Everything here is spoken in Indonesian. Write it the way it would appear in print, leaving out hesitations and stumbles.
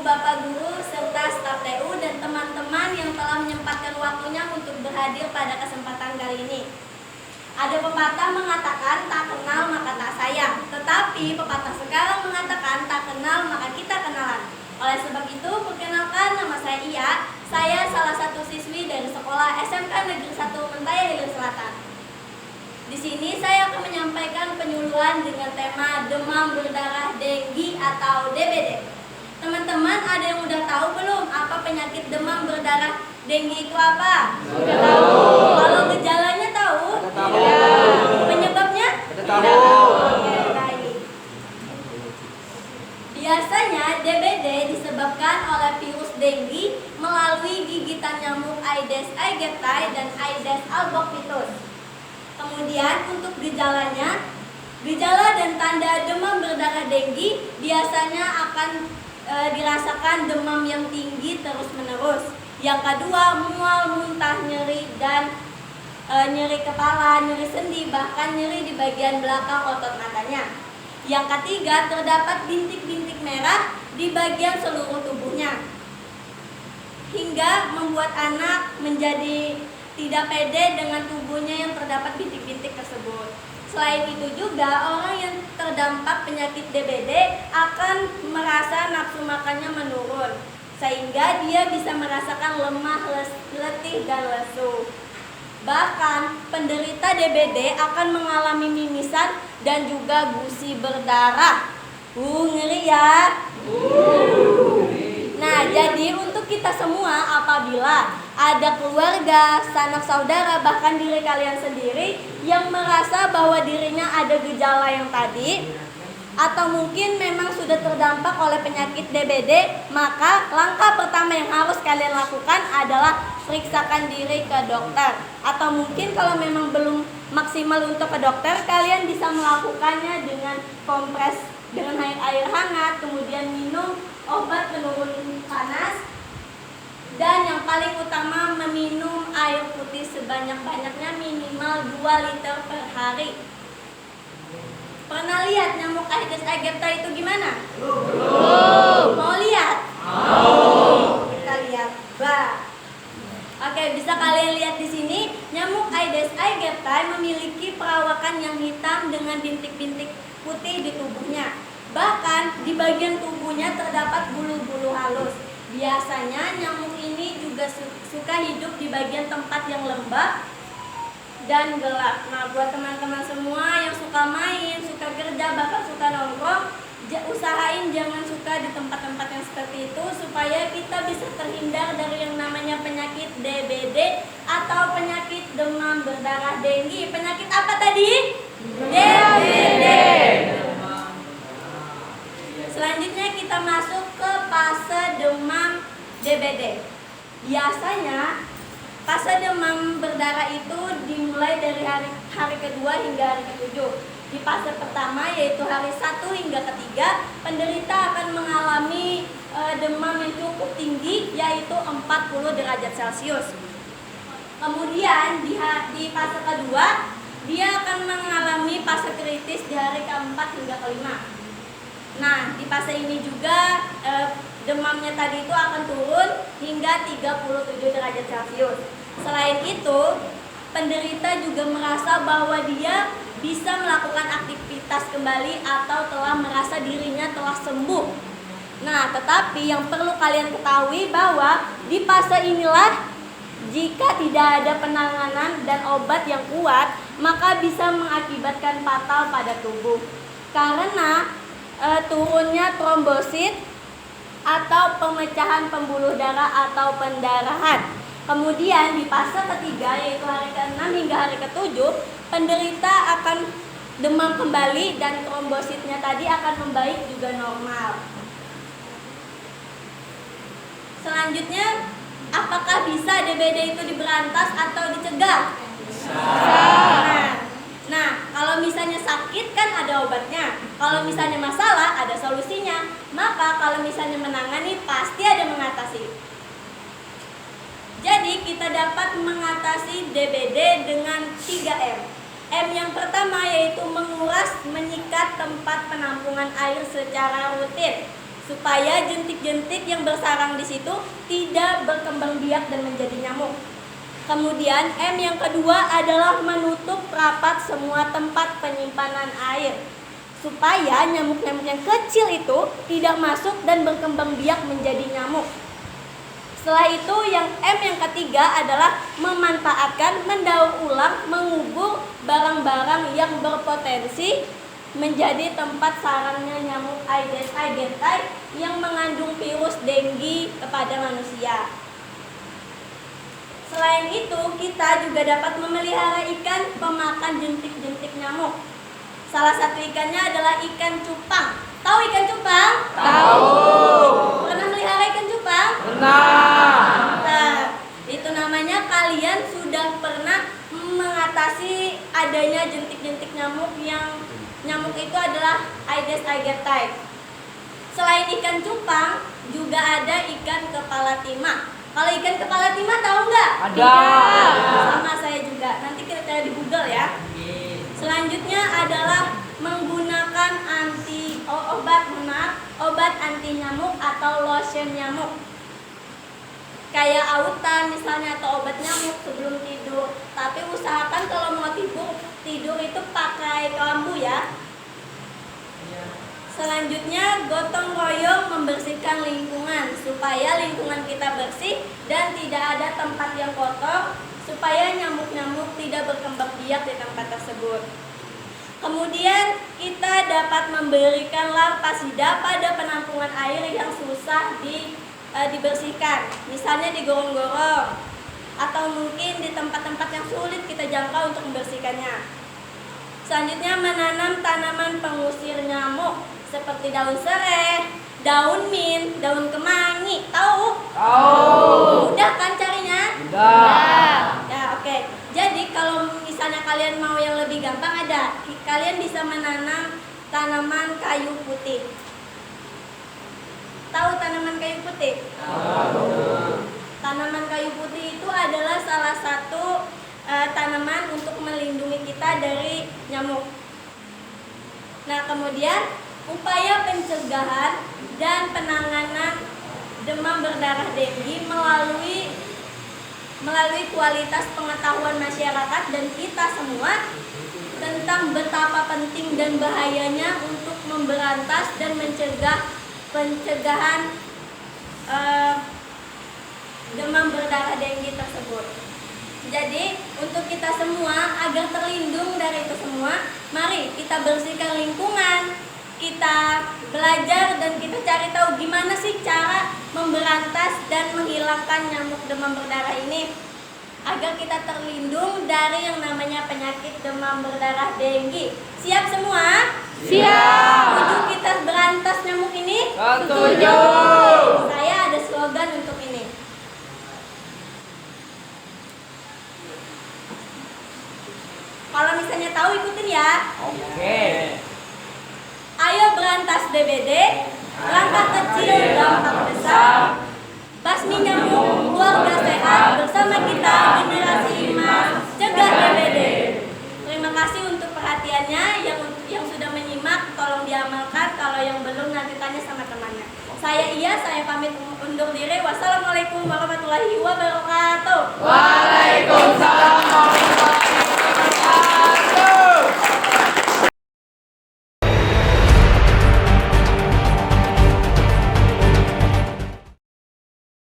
Bapak Guru, serta staf TU dan teman-teman yang telah menyempatkan waktunya untuk berhadir pada kesempatan kali ini. Ada pepatah mengatakan tak kenal maka tak sayang, tetapi pepatah sekarang mengatakan tak kenal maka kita kenalan. Oleh sebab itu, perkenalkan, nama saya Iya. Saya salah satu siswi dari sekolah SMK Negeri 1 Mentaya Hilir Selatan. Di sini saya akan menyampaikan penyuluhan dengan tema demam berdarah denggi atau DBD. Teman-teman, ada yang udah tahu belum apa penyakit demam berdarah denggi itu apa? Sudah tahu. Kalau gejalanya tahu? Tahu. Penyebabnya? Tahu. Oke, baik. Biasanya DBD disebabkan oleh virus denggi melalui gigitan nyamuk Aedes aegypti dan Aedes albopictus. Kemudian untuk gejalanya, gejala dan tanda demam berdarah denggi biasanya akan dirasakan demam yang tinggi terus-menerus. Yang kedua, mual, muntah, nyeri, dan nyeri kepala, nyeri sendi, bahkan nyeri di bagian belakang otot matanya. Yang ketiga, terdapat bintik-bintik merah di bagian seluruh tubuhnya, hingga membuat anak menjadi tidak pede dengan tubuhnya yang terdapat bintik-bintik tersebut. Selain itu juga, orang yang terdampak penyakit DBD akan merasa nafsu makannya menurun, sehingga dia bisa merasakan lemah, letih, dan lesu. Bahkan, penderita DBD akan mengalami mimisan dan juga gusi berdarah. Ngeri ya. Nah, jadi untuk kita semua, apabila ada keluarga, sanak saudara, bahkan diri kalian sendiri yang merasa bahwa dirinya ada gejala yang tadi, atau mungkin memang sudah terdampak oleh penyakit DBD, maka langkah pertama yang harus kalian lakukan adalah periksakan diri ke dokter. Atau mungkin kalau memang belum maksimal untuk ke dokter, kalian bisa melakukannya dengan kompres dengan air hangat, kemudian minum obat penurun panas, dan yang paling utama meminum air putih sebanyak-banyaknya, minimal 2 liter per hari. Pernah lihat nyamuk Aedes aegypti itu gimana? Belum. Mau lihat? Mau. Kita lihat. Oke, bisa kalian lihat di sini, nyamuk Aedes aegypti memiliki perawakan yang hitam dengan bintik-bintik putih di tubuhnya. Bahkan di bagian tubuhnya terdapat bulu-bulu halus. Biasanya nyamuk ini juga suka hidup di bagian tempat yang lembab dan gelap. Nah, buat teman-teman semua yang suka main, suka kerja, bahkan suka nongkrong, usahain jangan suka di tempat-tempat yang seperti itu, supaya kita bisa terhindar dari yang namanya penyakit DBD atau penyakit demam berdarah denggi. Penyakit apa tadi? DBD. Selanjutnya kita masuk ke fase demam DBD. Biasanya fase demam berdarah itu dimulai dari hari kedua hingga hari ketujuh. Di fase pertama, yaitu hari 1 hingga ketiga, penderita akan mengalami demam yang cukup tinggi, yaitu 40 derajat Celcius. Kemudian di fase kedua, dia akan mengalami fase kritis di hari keempat hingga kelima. Nah, di fase ini juga demamnya tadi itu akan turun hingga 37 derajat Celcius. Selain itu, penderita juga merasa bahwa dia bisa melakukan aktivitas kembali atau telah merasa dirinya telah sembuh. Nah, tetapi yang perlu kalian ketahui bahwa di fase inilah jika tidak ada penanganan dan obat yang kuat, maka bisa mengakibatkan fatal pada tubuh. Karena turunnya trombosit atau pemecahan pembuluh darah atau pendarahan. Kemudian di fase ketiga, yaitu hari ke-6 hingga hari ke-7, penderita akan demam kembali dan trombositnya tadi akan membaik juga normal. Selanjutnya, apakah bisa DBD itu diberantas atau dicegah? Bisa. Nah, kalau misalnya sakit kan ada obatnya. Kalau misalnya masalah ada solusinya. Maka kalau misalnya menangani pasti ada mengatasi. Jadi kita dapat mengatasi DBD dengan 3M. M yang pertama yaitu menguras, menyikat tempat penampungan air secara rutin. supaya jentik-jentik yang bersarang di situ tidak berkembang biak dan menjadi nyamuk. Kemudian M yang kedua adalah menutup rapat semua tempat penyimpanan air supaya nyamuk-nyamuk yang kecil itu tidak masuk dan berkembang biak menjadi nyamuk. Setelah itu yang M yang ketiga adalah memanfaatkan, mendaur ulang, mengubur barang-barang yang berpotensi menjadi tempat sarangnya nyamuk Aedes aegypti yang mengandung virus dengue kepada manusia. Selain itu, kita juga dapat memelihara ikan pemakan jentik-jentik nyamuk. Salah satu ikannya adalah ikan cupang. Tahu ikan cupang? Tahu. Pernah melihara ikan cupang? Pernah. Nah, itu namanya kalian sudah pernah mengatasi adanya jentik-jentik nyamuk yang nyamuk itu adalah Aedes aegypti. Selain ikan cupang, juga ada ikan kepala timah. Kalau ikan kepala timah tahu nggak? Ada. Sama saya juga. Nanti kita cari di Google ya. Selanjutnya adalah menggunakan obat anti nyamuk atau lotion nyamuk. Kayak autan misalnya atau obat nyamuk sebelum tidur. Tapi usahakan kalau mau tidur itu pakai kelambu ya. Selanjutnya gotong royong membersihkan lingkungan supaya lingkungan kita bersih dan tidak ada tempat yang kotor supaya nyamuk-nyamuk tidak berkembang biak di tempat tersebut. Kemudian kita dapat memberikan larvasida pada penampungan air yang susah dibersihkan, misalnya di gorong-gorong atau mungkin di tempat-tempat yang sulit kita jangkau untuk membersihkannya. Selanjutnya menanam tanaman pengusir nyamuk seperti daun serai, daun mint, daun kemangi. Tahu? Tahu. Mudah kan carinya? Mudah. Ya, oke. Jadi kalau misalnya kalian mau yang lebih gampang kalian bisa menanam tanaman kayu putih. Tahu tanaman kayu putih? Tahu. Tanaman kayu putih itu adalah salah satu tanaman untuk melindungi kita dari nyamuk. Nah, kemudian upaya pencegahan dan penanganan demam berdarah dengue melalui kualitas pengetahuan masyarakat dan kita semua tentang betapa penting dan bahayanya untuk memberantas dan pencegahan demam berdarah dengue tersebut. Jadi untuk kita semua agar terlindung dari itu semua, mari kita bersihkan lingkungan, kita belajar dan kita cari tahu gimana sih cara memberantas dan menghilangkan nyamuk demam berdarah ini agar kita terlindung dari yang namanya penyakit demam berdarah dengue. Siap semua? Siap. Setuju kita berantas nyamuk ini? Setuju. Saya ada slogan untuk ini. Kalau misalnya tahu ikutin ya. Oke. Ayo berantas DBD, langkah kecil dampak besar. Basmi nyamuk, keluarga sehat, bersama kita generasi emas, cegah DBD. Terima kasih untuk perhatiannya, yang sudah menyimak tolong diamalkan, kalau yang belum nanti tanya sama temannya. Saya pamit undur diri. Wassalamualaikum warahmatullahi wabarakatuh. Waalaikumsalam.